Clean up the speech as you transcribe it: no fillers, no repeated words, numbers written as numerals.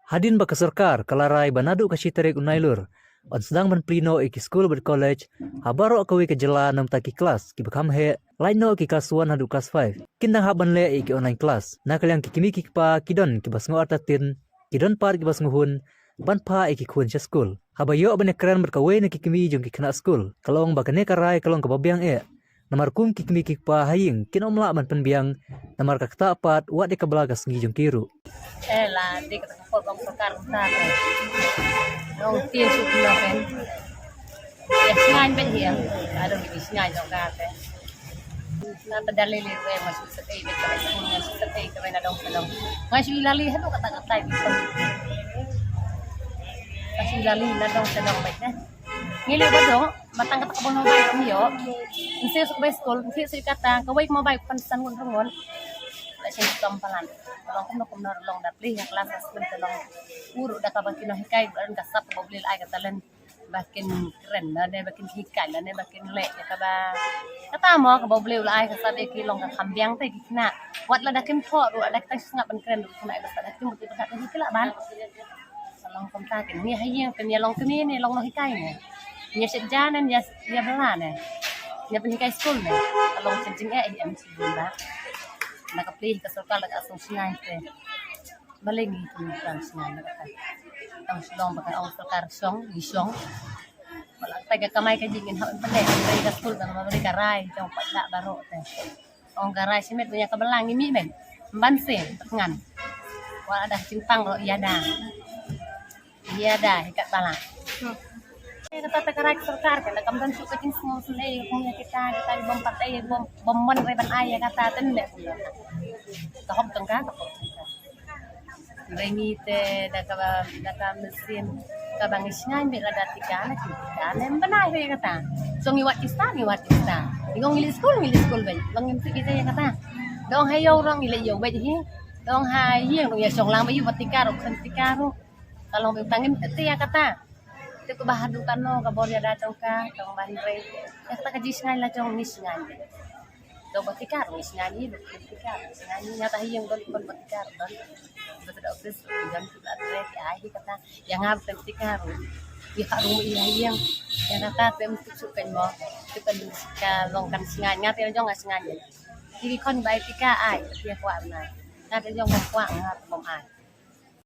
Hadin baka sarkar kalaray banadu ka shiterik unailur. On sedang menplino iki school ber college, habaro akawi ke jela nam taki kelas, ki bakam he, lain no ki kelas 1 hadu kelas 5. Kindang haban le iki online kelas. Nak yang kikimi kikpa kidon ki bas ngo artatin, kidon par ki bas nguhun, ban pa iki kun sya school. Habayo abane keren berkawe na kikimi jong ki kena school. Kalong bakane karai kalong kababiang e. Namar kum kikimi kikpa haying, kinomla man penbiang, namar kakta apat, wat de kabelagas ngi jong kiru. Lah di kata kapal bang perkar tak dong tin su kilo kan ya singan ben hiang ada di singan dong kate na tadali li we masuk sekei bet kare masuk sekei kare na dong dong masih lali hadu kata-kata gitu masih lali na dong bet ngili ba dong matang kata kabon mo bay kami yo insi su bay school insi su kata kawai mo bay pansan ngon saya kampalan kalau kamu long dapli yang kelas sekolah tolong urut dah kapan kino hikai dan kasap mobil ay katalan bakin keren dan bakin hikai dan bakin lek ya kaba kata mo ka mobil ay kasap iki long ka kambiang teh kina wat la dakim tho ru ada tas ngap ban keren ru kena kasap dakim muti pakat ni kila ban salong komta ken ni hayang ken ya long kini ni long no hikai ni nya sejanan ya bela ni nya pen hikai school ni long senjing em si bunda nakapilih ka sarkar lag asong sinay te malingi kung kan sinay nakata ang silong baka ang sarkar song gisong wala taga kamay ka jingin haon pande ang ka school kan mabali karay jong patla baro te ang karay simet nya kabalang imi men banse tengan wala dah simpang ro iada hikat balang kata karay sarkar kan kamdan su ka jing semua sunai punya kita bom partai bom mon reban ay kata ten le tahap tengah rengi te daka mesin kabang isngan bila datikana kita benai he kata so ngiwat kita ngong ngili school ben bangim kita ya kata dong hayo orang ngili yo be hi dong hai hiang dong ya song lang bayu batikaro sentikaro kalau betangin te ya kata itu kebahadukan no kabor ya datang ka tong bandre ya kata kajisngan la jong nisngan do batikar wis nyanyi nyata hiyang doli kon batikar doli betul office jam sudah trek ai kata yang ngap batikar ya harum hiyang yang kata tem sukan mo sukan ka longkan singan ngate jong singan jadi kon batika ai dia kuat nai kata jong kuat ngap bom ai